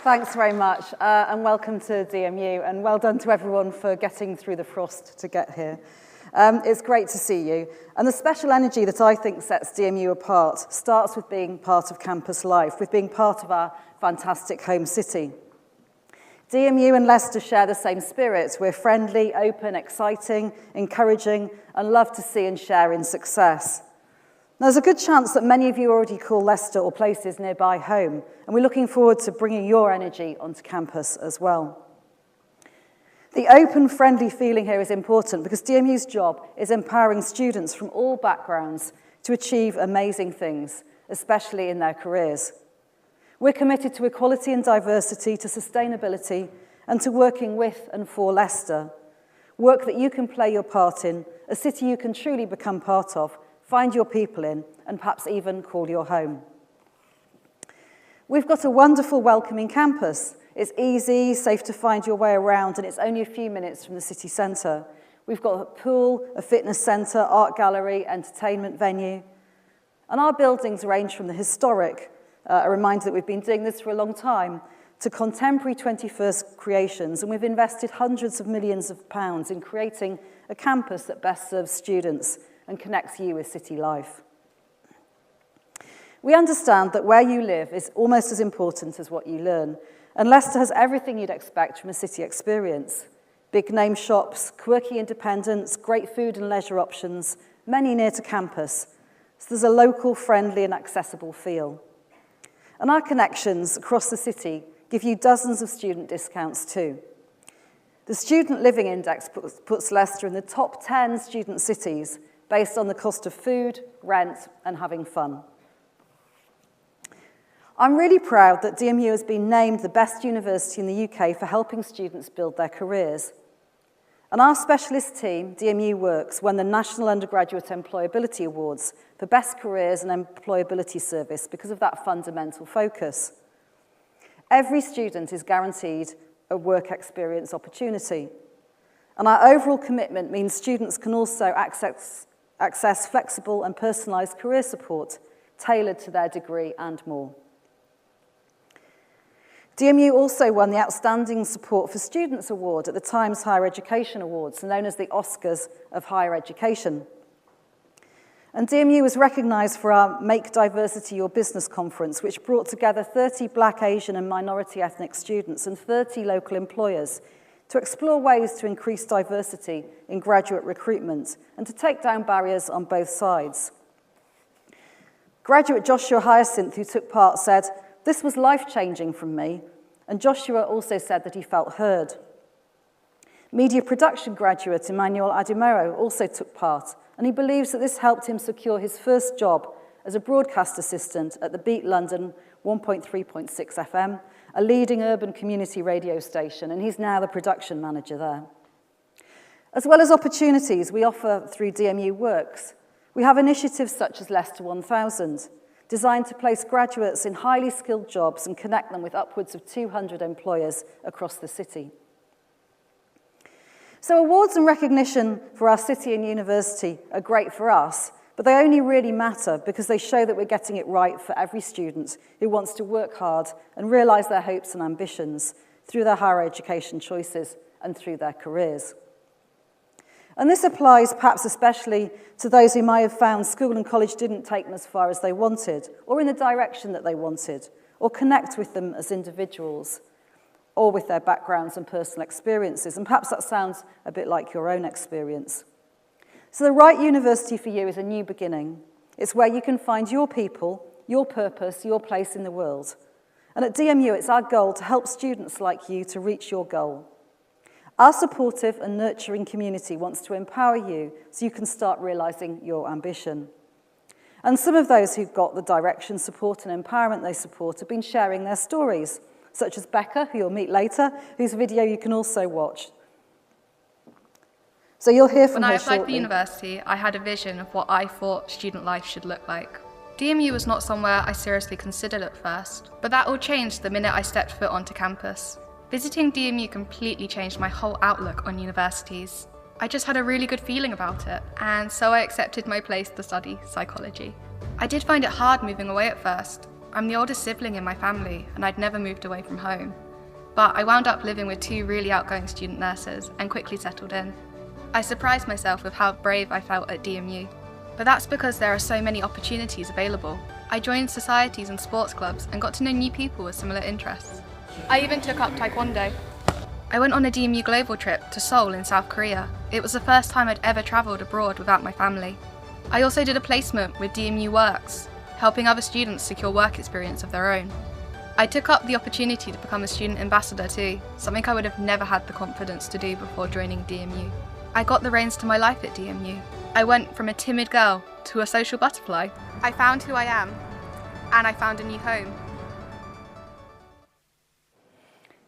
Thanks very much, and welcome to DMU, and well done to everyone for getting through the frost to get here. It's great to see you, and the special energy that I think sets DMU apart starts with being part of campus life, with being part of our fantastic home city. DMU and Leicester share the same spirit. We're friendly, open, exciting, encouraging, and love to see and share in success. There's a good chance that many of you already call Leicester or places nearby home, and we're looking forward to bringing your energy onto campus as well. The open, friendly feeling here is important because DMU's job is empowering students from all backgrounds to achieve amazing things, especially in their careers. We're committed to equality and diversity, to sustainability, and to working with and for Leicester. Work that you can play your part in, a city you can truly become part of, find your people in, and perhaps even call your home. We've got a wonderful, welcoming campus. It's easy, safe to find your way around, and it's only a few minutes from the city centre. We've got a pool, a fitness centre, art gallery, entertainment venue. And our buildings range from the historic, a reminder that we've been doing this for a long time, to contemporary 21st creations, and we've invested hundreds of millions of pounds in creating a campus that best serves students and connects you with city life. We understand that where you live is almost as important as what you learn, and Leicester has everything you'd expect from a city experience. Big name shops, quirky independents, great food and leisure options, many near to campus, so there's a local, friendly and accessible feel. And our connections across the city give you dozens of student discounts too. The Student Living Index puts Leicester in the top 10 student cities based on the cost of food, rent, and having fun. I'm really proud that DMU has been named the best university in the UK for helping students build their careers. And our specialist team, DMU Works, won the National Undergraduate Employability Awards for Best Careers and Employability Service because of that fundamental focus. Every student is guaranteed a work experience opportunity. And our overall commitment means students can also access flexible and personalised career support tailored to their degree and more. DMU also won the Outstanding Support for Students Award at the Times Higher Education Awards, known as the Oscars of Higher Education. And DMU was recognised for our Make Diversity Your Business conference, which brought together 30 Black, Asian and minority ethnic students and 30 local employers to explore ways to increase diversity in graduate recruitment and to take down barriers on both sides. Graduate Joshua Hyacinth, who took part, said, "This was life-changing from me," and Joshua also said that he felt heard. Media production graduate Emmanuel Adimero also took part, and he believes that this helped him secure his first job as a broadcast assistant at the Beat London 1.3.6 FM, a leading urban community radio station, and he's now the production manager there. As well as opportunities we offer through DMU Works, we have initiatives such as Leicester 1000, designed to place graduates in highly skilled jobs and connect them with upwards of 200 employers across the city. So awards and recognition for our city and university are great for us, but they only really matter because they show that we're getting it right for every student who wants to work hard and realise their hopes and ambitions through their higher education choices and through their careers. And this applies perhaps especially to those who might have found school and college didn't take them as far as they wanted, or in the direction that they wanted, or connect with them as individuals, or with their backgrounds and personal experiences. And perhaps that sounds a bit like your own experience. So the right university for you is a new beginning. It's where you can find your people, your purpose, your place in the world. And at DMU, it's our goal to help students like you to reach your goal. Our supportive and nurturing community wants to empower you so you can start realising your ambition. And some of those who've got the direction, support and empowerment they support have been sharing their stories, such as Becca, who you'll meet later, whose video you can also watch. So you'll hear from her shortly. When I applied for university, I had a vision of what I thought student life should look like. DMU was not somewhere I seriously considered at first, but that all changed the minute I stepped foot onto campus. Visiting DMU completely changed my whole outlook on universities. I just had a really good feeling about it, and so I accepted my place to study psychology. I did find it hard moving away at first. I'm the oldest sibling in my family, and I'd never moved away from home. But I wound up living with 2 really outgoing student nurses and quickly settled in. I surprised myself with how brave I felt at DMU. But that's because there are so many opportunities available. I joined societies and sports clubs and got to know new people with similar interests. I even took up Taekwondo. I went on a DMU global trip to Seoul in South Korea. It was the first time I'd ever travelled abroad without my family. I also did a placement with DMU Works, helping other students secure work experience of their own. I took up the opportunity to become a student ambassador too, something I would have never had the confidence to do before joining DMU. I got the reins to my life at DMU. I went from a timid girl to a social butterfly. I found who I am, and I found a new home.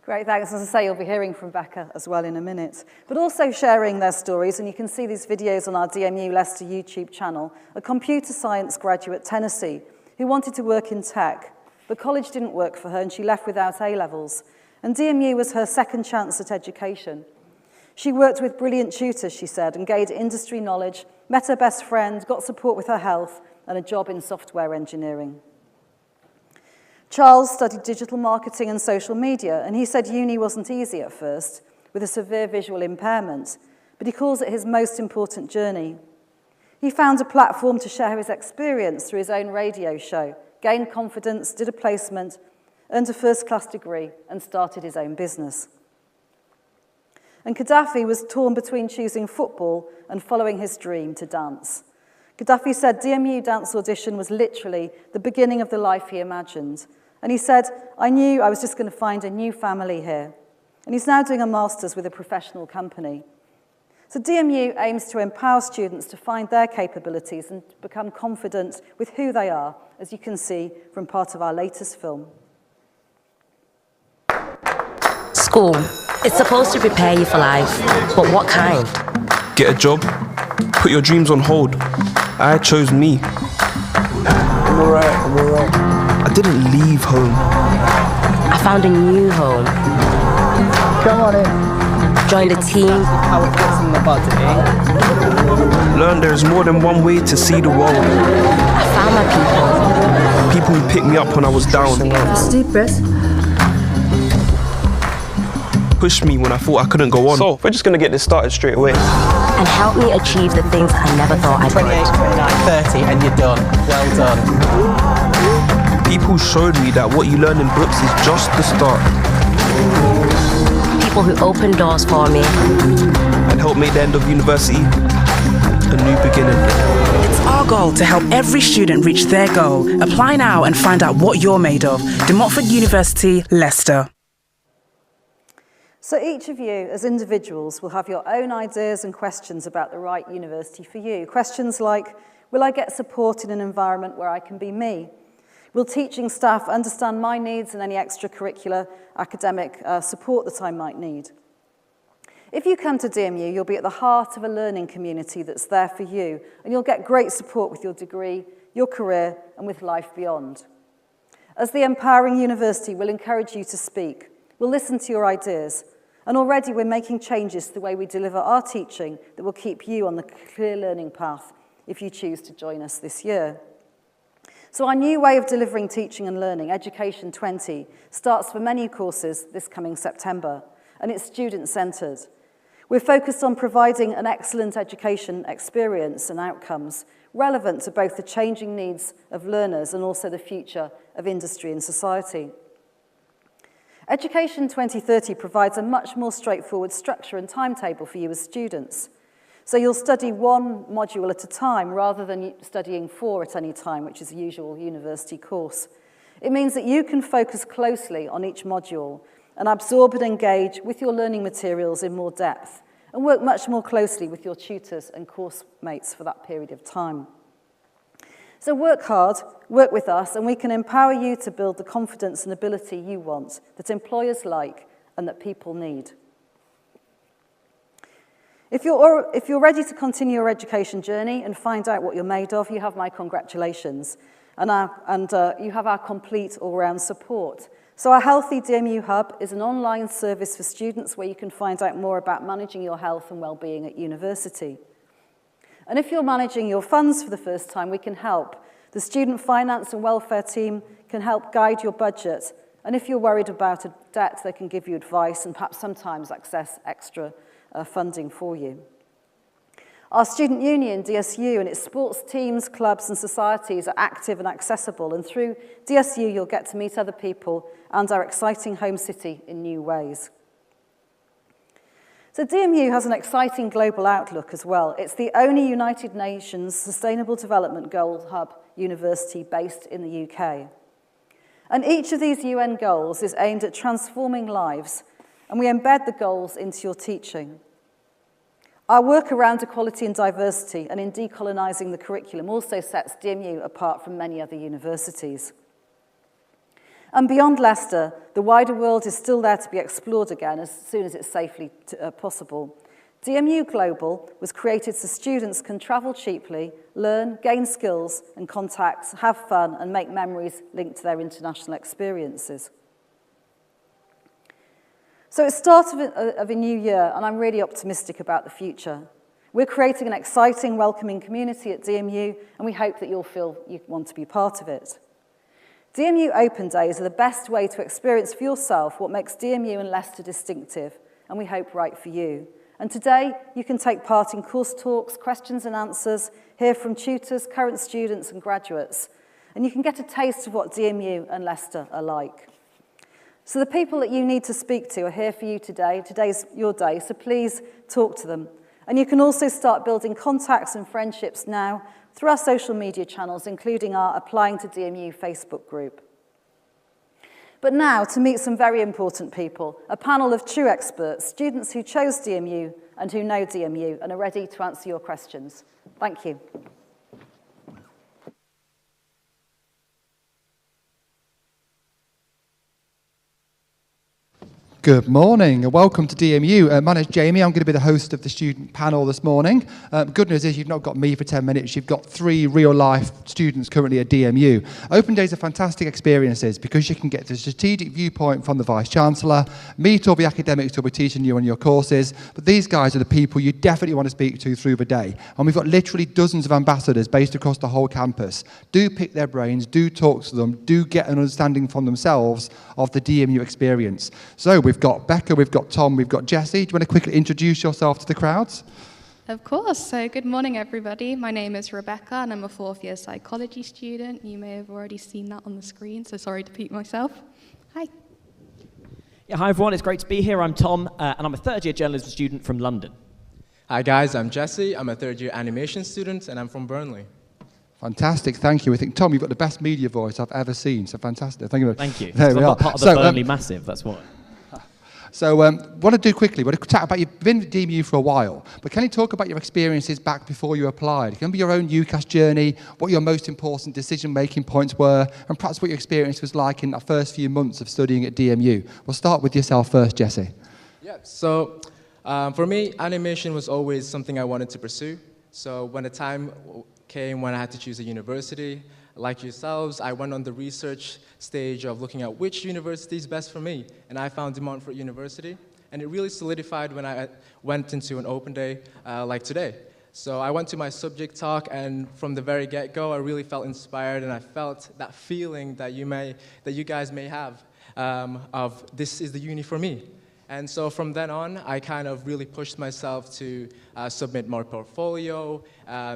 Great, thanks. As I say, you'll be hearing from Becca as well in a minute, but also sharing their stories, and you can see these videos on our DMU Leicester YouTube channel. A computer science graduate, Tennessee, who wanted to work in tech, but college didn't work for her and she left without A-levels, and DMU was her second chance at education. She worked with brilliant tutors, she said, and gained industry knowledge, met her best friend, got support with her health, and a job in software engineering. Charles studied digital marketing and social media, and he said uni wasn't easy at first, with a severe visual impairment, but he calls it his most important journey. He found a platform to share his experience through his own radio show, gained confidence, did a placement, earned a first-class degree, and started his own business. And Gaddafi was torn between choosing football and following his dream to dance. Gaddafi said DMU dance audition was literally the beginning of the life he imagined. And he said, I knew I was just going to find a new family here. And he's now doing a master's with a professional company. So DMU aims to empower students to find their capabilities and become confident with who they are, as you can see from part of our latest film. School. It's supposed to prepare you for life, but what kind? Get a job, put your dreams on hold. I chose me. I'm alright. I didn't leave home. I found a new home. Come on in. Joined a team. I was listening about today. Learned there is more than one way to see the world. I found my people. People who picked me up when I was down. Deep breath. Pushed me when I thought I couldn't go on. So, we're just going to get this started straight away. And help me achieve the things I never thought I'd 28, 29, 30, and you're done. Well done. People showed me that what you learn in books is just the start. People who opened doors for me. And helped make the end of university a new beginning. It's our goal to help every student reach their goal. Apply now and find out what you're made of. Montfort University, Leicester. So each of you, as individuals, will have your own ideas and questions about the right university for you. Questions like, will I get support in an environment where I can be me? Will teaching staff understand my needs and any extracurricular academic support that I might need? If you come to DMU, you'll be at the heart of a learning community that's there for you, and you'll get great support with your degree, your career, and with life beyond. As the empowering university, we'll encourage you to speak. We'll listen to your ideas, and already we're making changes to the way we deliver our teaching that will keep you on the clear learning path if you choose to join us this year. So our new way of delivering teaching and learning, Education 20, starts for many courses this coming September, and it's student-centred. We're focused on providing an excellent education experience and outcomes relevant to both the changing needs of learners and also the future of industry and society. Education 2030 provides a much more straightforward structure and timetable for you as students. So you'll study one module at a time rather than studying 4 at any time, which is a usual university course. It means that you can focus closely on each module and absorb and engage with your learning materials in more depth and work much more closely with your tutors and course mates for that period of time. So work hard, work with us, and we can empower you to build the confidence and ability you want, that employers like and that people need. If you're ready to continue your education journey and find out what you're made of, you have my congratulations, and you have our complete all-round support. So our Healthy DMU Hub is an online service for students where you can find out more about managing your health and well-being at university. And if you're managing your funds for the first time, we can help. The Student Finance and Welfare team can help guide your budget. And if you're worried about a debt, they can give you advice and perhaps sometimes access extra funding for you. Our student union, DSU, and its sports teams, clubs and societies are active and accessible, and through DSU you'll get to meet other people and our exciting home city in new ways. So DMU has an exciting global outlook as well. It's the only United Nations Sustainable Development Goal Hub university based in the UK. And each of these UN goals is aimed at transforming lives, and we embed the goals into your teaching. Our work around equality and diversity and in decolonising the curriculum also sets DMU apart from many other universities. And beyond Leicester, the wider world is still there to be explored again as soon as it's safely possible. DMU Global was created so students can travel cheaply, learn, gain skills and contacts, have fun and make memories linked to their international experiences. So it's the start of a new year, and I'm really optimistic about the future. We're creating an exciting, welcoming community at DMU, and we hope that you'll feel you want to be part of it. DMU Open Days are the best way to experience for yourself what makes DMU and Leicester distinctive, and we hope right for you. And today, you can take part in course talks, questions and answers, hear from tutors, current students and graduates, and you can get a taste of what DMU and Leicester are like. So the people that you need to speak to are here for you today. Today's your day, so please talk to them. And you can also start building contacts and friendships now through our social media channels, including our Applying to DMU Facebook group. But now, to meet some very important people, a panel of true experts, students who chose DMU and who know DMU and are ready to answer your questions. Thank you. Good morning and welcome to DMU. My name's Jamie. I'm going to be the host of the student panel this morning. Good news is you've not got me for 10 minutes. You've got 3 real-life students currently at DMU. Open Days are fantastic experiences because you can get the strategic viewpoint from the Vice-Chancellor, meet all the academics who'll be teaching you on your courses, but these guys are the people you definitely want to speak to through the day. And we've got literally dozens of ambassadors based across the whole campus. Do pick their brains, do talk to them, do get an understanding from themselves of the DMU experience. So we've got Becca, we've got Tom, we've got Jessie. Do you want to quickly introduce yourself to the crowds? Of course. So good morning, everybody. My name is Rebecca, and I'm a 4th-year psychology student. You may have already seen that on the screen, so sorry to repeat myself. Hi. Yeah, hi, everyone. It's great to be here. I'm Tom, and I'm a 3rd-year journalism student from London. Hi, guys. I'm Jessie. I'm a 3rd-year animation student, and I'm from Burnley. Fantastic, thank you. I think, Tom, you've got the best media voice I've ever seen, so fantastic. Thank you. Thank you. There we I'm are. part of the Burnley Massive, that's what. So what to do quickly, we're going to chat about, you've been with DMU for a while, but can you talk about your experiences back before you applied? Can it be your own UCAS journey, what your most important decision-making points were, and perhaps what your experience was like in the first few months of studying at DMU? We'll start with yourself first, Jessie. Yeah, so for me, animation was always something I wanted to pursue. So when the time came when I had to choose a university, like yourselves, I went on the research stage of looking at which university is best for me, and I found Montfort University, and it really solidified when I went into an open day like today. So I went to my subject talk, and from the very get-go, I really felt inspired, and I felt that feeling that you guys may have of this is the uni for me. And so from then on, I kind of really pushed myself to submit more portfolio,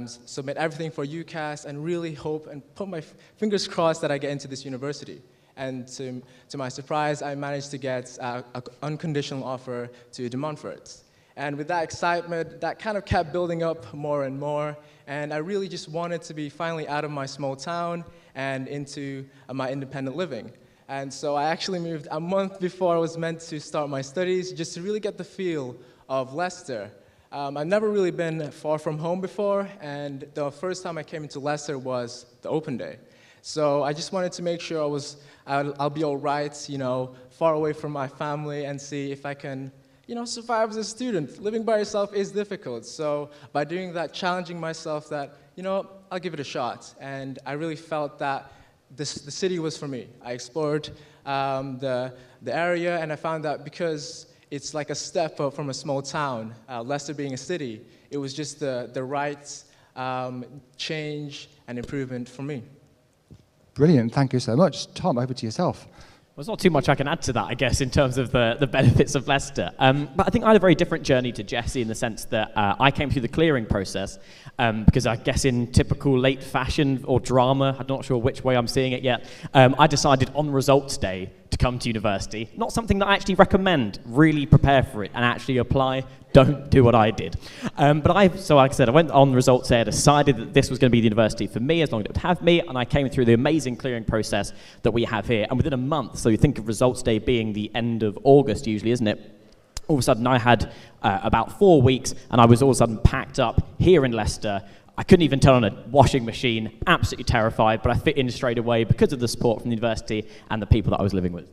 submit everything for UCAS, and really hope and put my fingers crossed that I get into this university. And to my surprise, I managed to get an unconditional offer to De Montfort. And with that excitement, that kind of kept building up more and more. And I really just wanted to be finally out of my small town and into my independent living. And so I actually moved a month before I was meant to start my studies, just to really get the feel of Leicester. I've never really been far from home before, and the first time I came into Leicester was the open day. So I just wanted to make sure I'll be all right, you know, far away from my family, and see if I can, you know, survive as a student. Living by yourself is difficult, so by doing that, challenging myself that, you know, I'll give it a shot. And I really felt that the city was for me. I explored the area, and I found that because it's like a step up from a small town, Leicester being a city, it was just the right change and improvement for me. Brilliant, thank you so much. Tom, over to yourself. Well, there's not too much I can add to that, I guess, in terms of the benefits of Leicester. But I think I had a very different journey to Jesse in the sense that I came through the clearing process because I guess in typical late fashion or drama, I'm not sure which way I'm seeing it yet, I decided on results day to come to university. Not something that I actually recommend. Really prepare for it and actually apply. Don't do what I did. So like I said, I went on results day, I decided that this was going to be the university for me as long as it would have me, and I came through the amazing clearing process that we have here. And within a month, so you think of results day being the end of August usually, isn't it? All of a sudden I had about 4 weeks and I was all of a sudden packed up here in Leicester. I couldn't even turn on a washing machine, absolutely terrified, but I fit in straight away because of the support from the university and the people that I was living with.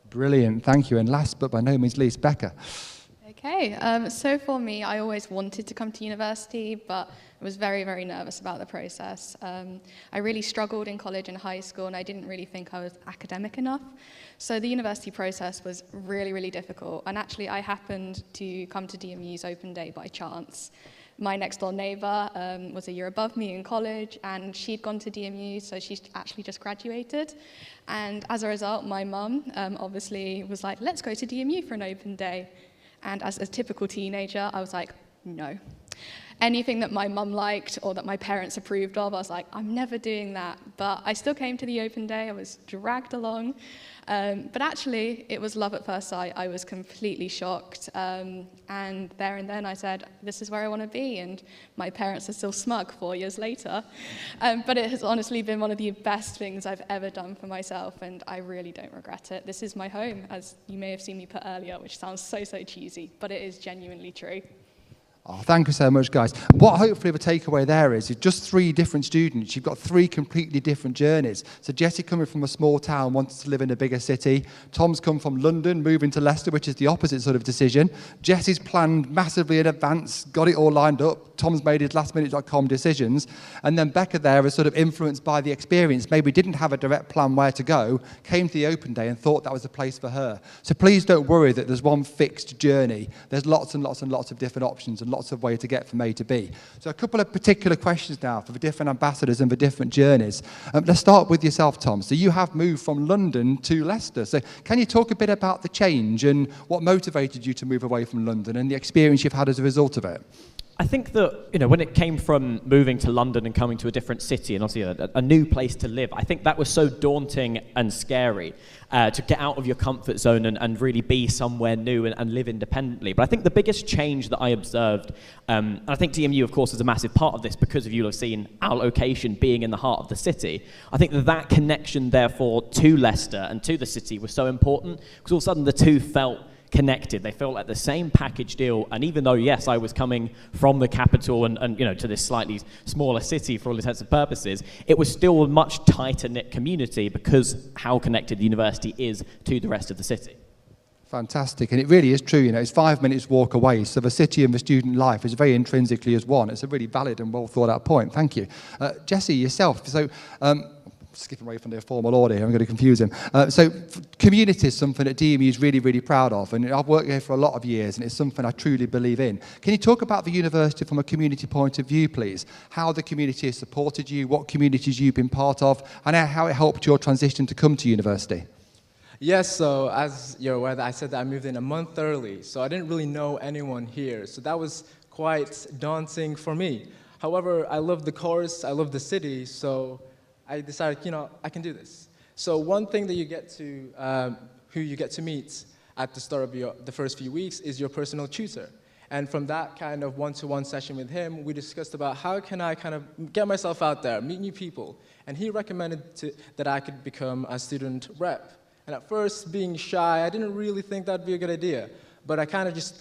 Brilliant, thank you. And last but by no means least, Becca. Okay, so for me, I always wanted to come to university, but I was very, very nervous about the process. I really struggled in college and high school, and I didn't really think I was academic enough. So the university process was really, really difficult. And actually, I happened to come to DMU's Open Day by chance. My next door neighbour was a year above me in college, and she'd gone to DMU, so she's actually just graduated. And as a result, my mum obviously was like, let's go to DMU for an open day. And as a typical teenager, I was like, no. Anything that my mum liked or that my parents approved of, I was like, I'm never doing that. But I still came to the open day. I was dragged along. But actually, it was love at first sight. I was completely shocked. And there and then I said, this is where I want to be. And my parents are still smug 4 years later. But it has honestly been one of the best things I've ever done for myself. And I really don't regret it. This is my home, as you may have seen me put earlier, which sounds so cheesy, but it is genuinely true. Oh, thank you so much, guys. What hopefully the takeaway there is just 3 different students. You've got 3 completely different journeys. So Jesse coming from a small town, wanted to live in a bigger city. Tom's come from London, moving to Leicester, which is the opposite sort of decision. Jesse's planned massively in advance, got it all lined up. Tom's made his lastminute.com decisions. And then Becca there is sort of influenced by the experience, maybe didn't have a direct plan where to go, came to the open day and thought that was a place for her. So please don't worry that there's one fixed journey. There's lots and lots and lots of different options and lots of ways to get from A to B. So a couple of particular questions now for the different ambassadors and the different journeys. Let's start with yourself, Tom. So you have moved from London to Leicester. So can you talk a bit about the change and what motivated you to move away from London and the experience you've had as a result of it? I think that, when it came from moving to London and coming to a different city and obviously a new place to live, I think that was so daunting and scary to get out of your comfort zone and really be somewhere new and live independently. But I think the biggest change that I observed, and I think DMU, of course, is a massive part of this because of you'll have seen our location being in the heart of the city. I think that connection, therefore, to Leicester and to the city was so important because all of a sudden the two felt connected. They felt like the same package deal, and even though, yes, I was coming from the capital and to this slightly smaller city for all intents and purposes, it was still a much tighter-knit community because how connected the university is to the rest of the city. Fantastic, and it really is true, it's 5 minutes walk away, so the city and the student life is very intrinsically as one. It's a really valid and well thought out point, thank you. Jesse, yourself, so skipping away from the formal order here, I'm going to confuse him. So community is something that DMU is really, really proud of, and I've worked here for a lot of years, and it's something I truly believe in. Can you talk about the university from a community point of view, please? How the community has supported you, what communities you've been part of, and how it helped your transition to come to university? Yes, so as you're aware, I said that I moved in a month early, so I didn't really know anyone here, so that was quite daunting for me. However, I love the course, I love the city, so I decided, I can do this. So one thing that you get to, who you get to meet at the start of the first few weeks is your personal tutor. And from that kind of one-to-one session with him, we discussed about how can I kind of get myself out there, meet new people. And he recommended that I could become a student rep. And at first, being shy, I didn't really think that'd be a good idea. But I kind of just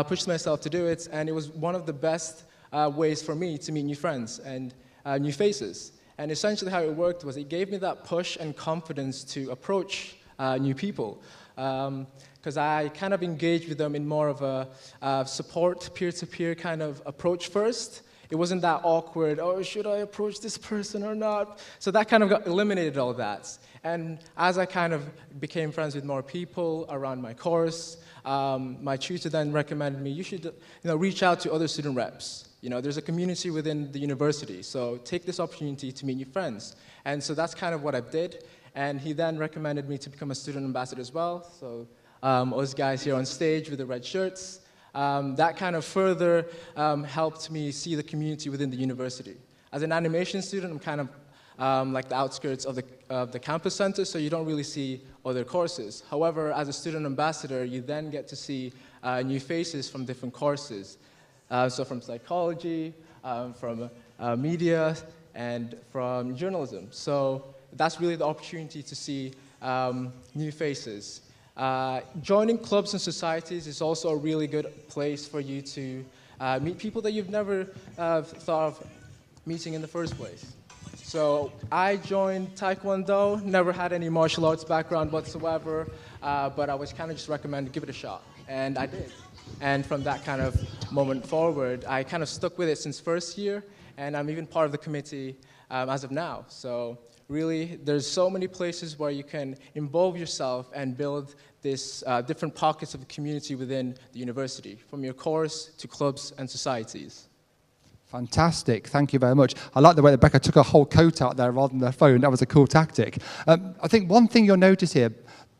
pushed myself to do it, and it was one of the best ways for me to meet new friends and new faces. And essentially how it worked was it gave me that push and confidence to approach new people. Because I kind of engaged with them in more of a support, peer-to-peer kind of approach first. It wasn't that awkward, oh, should I approach this person or not? So that kind of eliminated all that. And as I kind of became friends with more people around my course, my tutor then recommended me, you should reach out to other student reps. You know, there's a community within the university, so take this opportunity to meet new friends. And so that's kind of what I did. And he then recommended me to become a student ambassador as well. So us guys here on stage with the red shirts, that kind of further helped me see the community within the university. As an animation student, I'm kind of like the outskirts of the campus center, so you don't really see other courses. However, as a student ambassador, you then get to see new faces from different courses. So from psychology, from media, and from journalism. So that's really the opportunity to see new faces. Joining clubs and societies is also a really good place for you to meet people that you've never thought of meeting in the first place. So I joined Taekwondo, never had any martial arts background whatsoever, but I was kind of just recommended, give it a shot, and I did. And from that kind of moment forward, I kind of stuck with it since first year, and I'm even part of the committee as of now. So really, there's so many places where you can involve yourself and build this different pockets of community within the university, from your course to clubs and societies. Fantastic, thank you very much. I like the way that Becca took her whole coat out there rather than her phone. That was a cool tactic. I think one thing you'll notice here,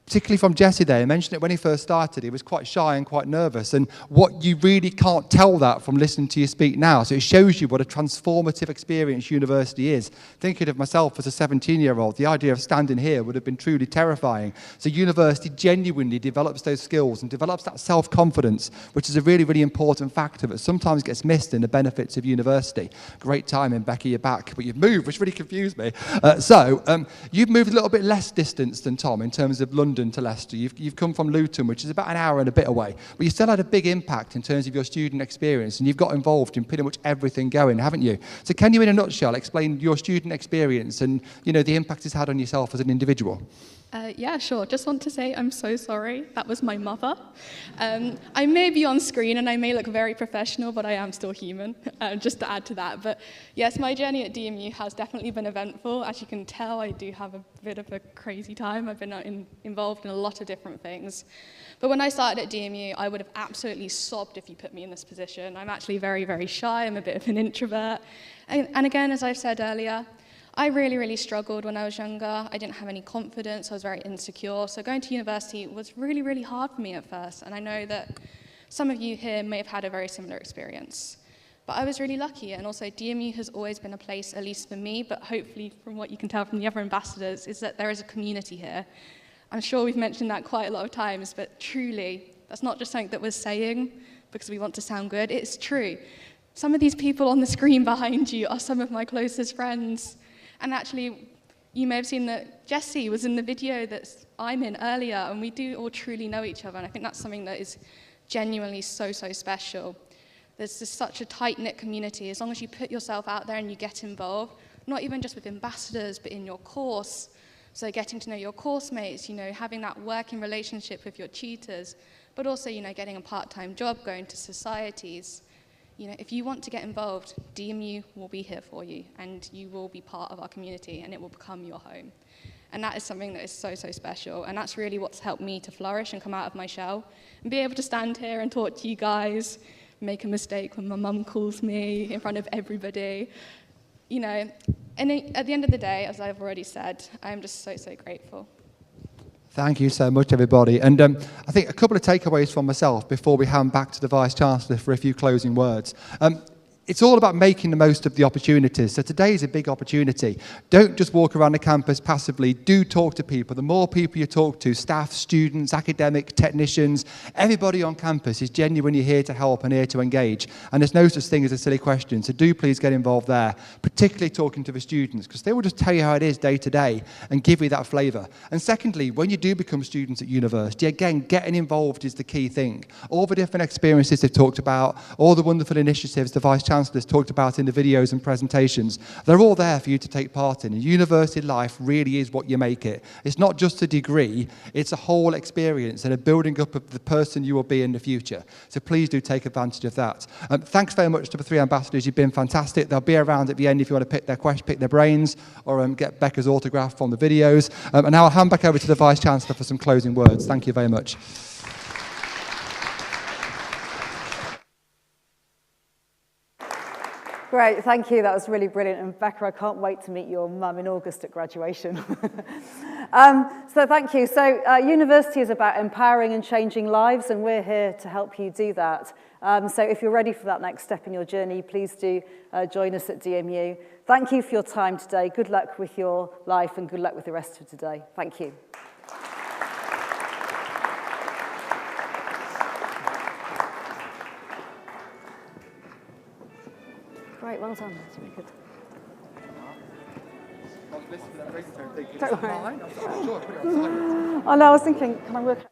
particularly from Jesse there, he mentioned it when he first started, he was quite shy and quite nervous, and what you really can't tell that from listening to you speak now, so it shows you what a transformative experience university is. Thinking of myself as a 17-year-old, the idea of standing here would have been truly terrifying. So university genuinely develops those skills and develops that self-confidence, which is a really, really important factor that sometimes gets missed in the benefits of university. Great timing, Becky, you're back, but you've moved, which really confused me. You've moved a little bit less distance than Tom in terms of London to Leicester. You've come from Luton, which is about an hour and a bit away, but you still had a big impact in terms of your student experience, and you've got involved in pretty much everything going, haven't you? So can you, in a nutshell, explain your student experience and, you know, the impact it's had on yourself as an individual? Yeah, sure. Just want to say I'm so sorry. That was my mother. I may be on screen and I may look very professional, but I am still human, just to add to that. But yes, my journey at DMU has definitely been eventful. As you can tell, I do have a bit of a crazy time. I've been involved in a lot of different things. But when I started at DMU, I would have absolutely sobbed if you put me in this position. I'm actually very, very shy. I'm a bit of an introvert. And again, as I've said earlier, I really, really struggled when I was younger. I didn't have any confidence. I was very insecure. So going to university was really, really hard for me at first. And I know that some of you here may have had a very similar experience. But I was really lucky. And also DMU has always been a place, at least for me, but hopefully from what you can tell from the other ambassadors, is that there is a community here. I'm sure we've mentioned that quite a lot of times, but truly, that's not just something that we're saying because we want to sound good. It's true. Some of these people on the screen behind you are some of my closest friends. And actually, you may have seen that Jessie was in the video that I'm in earlier, and we do all truly know each other, and I think that's something that is genuinely so, so special. There's just such a tight-knit community. As long as you put yourself out there and you get involved, not even just with ambassadors, but in your course. So getting to know your course mates, you know, having that working relationship with your tutors, but also, you know, getting a part-time job, going to societies. You know, if you want to get involved, DMU will be here for you, and you will be part of our community, and it will become your home. And that is something that is so, so special, and that's really what's helped me to flourish and come out of my shell, and be able to stand here and talk to you guys, make a mistake when my mum calls me in front of everybody. You know, and at the end of the day, as I've already said, I'm just so, so grateful. Thank you so much, everybody. And I think a couple of takeaways from myself before we hand back to the Vice-Chancellor for a few closing words. It's all about making the most of the opportunities. So today is a big opportunity. Don't just walk around the campus passively. Do talk to people. The more people you talk to, staff, students, academic, technicians, everybody on campus is genuinely here to help and here to engage. And there's no such thing as a silly question. So do please get involved there, particularly talking to the students, because they will just tell you how it is day to day and give you that flavour. And secondly, when you do become students at university, again, getting involved is the key thing. All the different experiences they've talked about, all the wonderful initiatives the Vice-Chancellor talked about in the videos and presentations, they're all there for you to take part in. And university life really is what you make it. It's not just a degree, it's a whole experience and a building up of the person you will be in the future. So please do take advantage of that. Thanks very much to the three ambassadors. You've been fantastic. They'll be around at the end if you want to pick their brains or get Becca's autograph from the videos. And now I'll hand back over to the Vice-Chancellor for some closing words. Thank you very much. Great, thank you. That was really brilliant. And Becca, I can't wait to meet your mum in August at graduation. So thank you. So university is about empowering and changing lives, and we're here to help you do that. So if you're ready for that next step in your journey, please do join us at DMU. Thank you for your time today. Good luck with your life and good luck with the rest of today. Thank you. Great, well done. That's really good. Don't worry. I know, I was thinking, can I work?